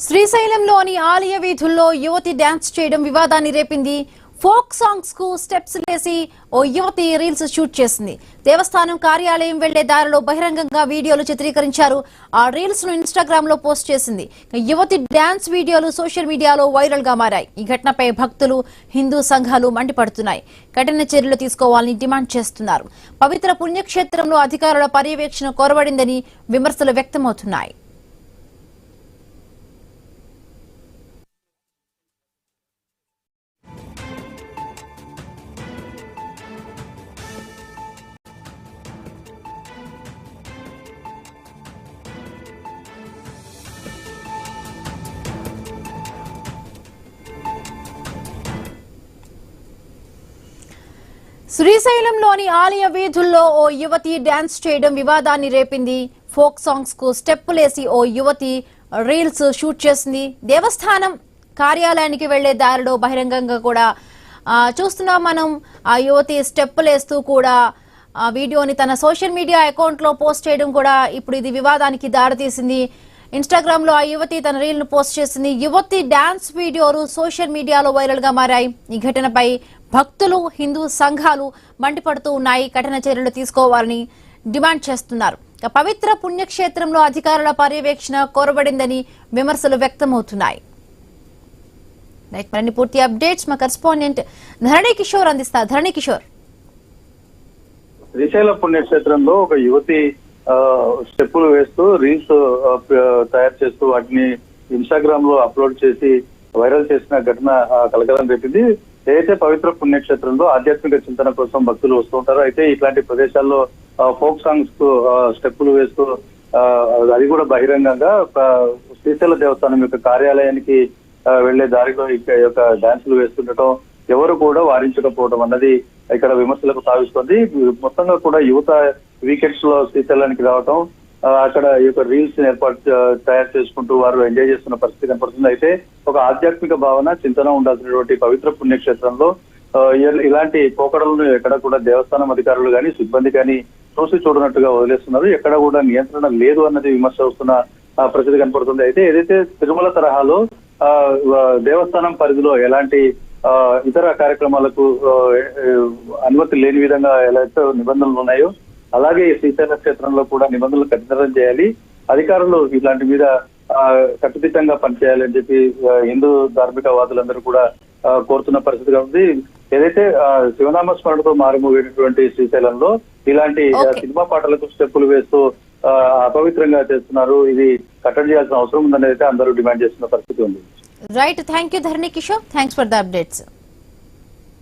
శ్రీశైలంలోని ఆలయ వీధుల్లో యువతి డాన్స్ చేయడం వివాదాన్ని రేపింది. ఫోక్ సాంగ్స్ కు స్టెప్స్ లేసి ఓ యువతి రీల్స్ షూట్ చేసింది. దేవస్థానం కార్యాలయం వెళ్లే దారిలో బహిరంగంగా వీడియోలు చిత్రీకరించారు. ఆ రీల్స్ ను ఇన్స్టాగ్రామ్ లో పోస్ట్ చేసింది. యువతి డాన్స్ వీడియోలు సోషల్ మీడియాలో వైరల్ గా మారాయి. ఈ ఘటనపై భక్తులు, హిందూ సంఘాలు మండిపడుతున్నాయి. కఠిన చర్యలు తీసుకోవాలని డిమాండ్ చేస్తున్నారు. పవిత్ర పుణ్యక్షేత్రంలో అధికారుల పర్యవేక్షణ కొరవడిందని విమర్శలు వ్యక్తమవుతున్నాయి. శ్రీశైలంలోని ఆలయ వీధుల్లో ఓ యువతి డాన్స్ చేయడం వివాదాన్ని రేపింది. ఫోక్ సాంగ్స్ కు స్టెప్పులేసి ఓ యువతి రీల్స్ షూట్ చేసింది. దేవస్థానం కార్యాలయానికి వెళ్లే దారిలో బహిరంగంగా కూడా చూస్తున్నాం మనం. ఆ యువతి స్టెప్పులేస్తూ కూడా ఆ వీడియోని తన సోషల్ మీడియా అకౌంట్ లో పోస్ట్ చేయడం కూడా ఇప్పుడు ఇది వివాదానికి దారితీసింది. ఇన్స్టాగ్రామ్ లో ఆ యువతి తన రీల్ ను పోస్ట్ చేసింది. యువతి డాన్స్ వీడియోలు సోషల్ మీడియాలో వైరల్ గా మారాయి. ఈ ఘటనపై భక్తులు, హిందూ సంఘాలు మండిపడుతూ ఉన్నాయి. కఠిన చర్యలు తీసుకోవాలని డిమాండ్ చేస్తున్నారు. పవిత్ర పుణ్యక్షేత్రంలో అధికారుల పర్యవేక్షణ కొరబడిందని విమర్శలు వ్యక్తమవుతున్నాయి. మరిన్ని పూర్తి అప్డేట్స్ మా కరెస్పాండెంట్ ధరణి కిషోర్ అందిస్తారు. ధరణి కిషోర్, శ్రీశైల పుణ్యక్షేత్రంలో ఒక యువతి స్టెప్పులు వేస్తూ రీల్స్ తయారు చేస్తూ వాటిని ఇన్స్టాగ్రామ్ లో అప్లోడ్ చేసి వైరల్ చేసిన ఘటన కలకలం రేపింది. ఏదైతే పవిత్ర పుణ్యక్షేత్రంలో ఆధ్యాత్మిక చింతన కోసం భక్తులు వస్తూ ఉంటారో, అయితే ఇట్లాంటి ప్రదేశాల్లో ఫోక్ సాంగ్స్ కు స్టెప్పులు వేస్తూ అది కూడా బహిరంగంగా శ్రీశైల దేవస్థానం యొక్క కార్యాలయానికి వెళ్లే దారిలో యొక్క డాన్సులు వేస్తుండటం ఎవరు కూడా వారించకపోవడం అన్నది ఇక్కడ విమర్శలకు తావిస్తుంది. మొత్తంగా కూడా యువత వీకెండ్స్ లో శ్రీశైలానికి రావటం, అక్కడ ఈ యొక్క రీల్స్ తయారు చేసుకుంటూ వారు ఎంజాయ్ చేస్తున్న పరిస్థితి కనపడుతుంది. అయితే ఒక ఆధ్యాత్మిక భావన, చింతన ఉండాల్సినటువంటి పవిత్ర పుణ్యక్షేత్రంలో ఇలాంటి పోకడలను ఎక్కడ కూడా దేవస్థానం అధికారులు కానీ సిబ్బంది కానీ చూడనట్టుగా వదిలేస్తున్నారు. ఎక్కడ కూడా నియంత్రణ లేదు అన్నది విమర్శ వస్తున్న పరిస్థితి కనపడుతుంది. అయితే ఏదైతే తిరుమల తరహాలో దేవస్థానం పరిధిలో ఎలాంటి ఇతర కార్యక్రమాలకు అనుమతి లేని విధంగా ఎలాంటి నిబంధనలు ఉన్నాయో, అలాగే శ్రీశైల క్షేత్రంలో కూడా నిబంధనలు కఠినం చేయాలి, అధికారులు ఇలాంటి మీద కట్టుదిట్టంగా పనిచేయాలని చెప్పి హిందూ ధార్మిక వాదులందరూ కూడా కోరుతున్న పరిస్థితిగా ఉంది. ఏదైతే శివనామ స్మరణతో మారుమోగినటువంటి శ్రీశైలంలో ఇలాంటి సినిమా పాటలకు స్టెప్పులు వేస్తూ అపవిత్రంగా చేస్తున్నారు. ఇది కట్టడి చేయాల్సిన అవసరం ఉందని అయితే అందరూ డిమాండ్ చేస్తున్న పరిస్థితి ఉంది. Right, thank you Dharani Kishore, thanks for the updates.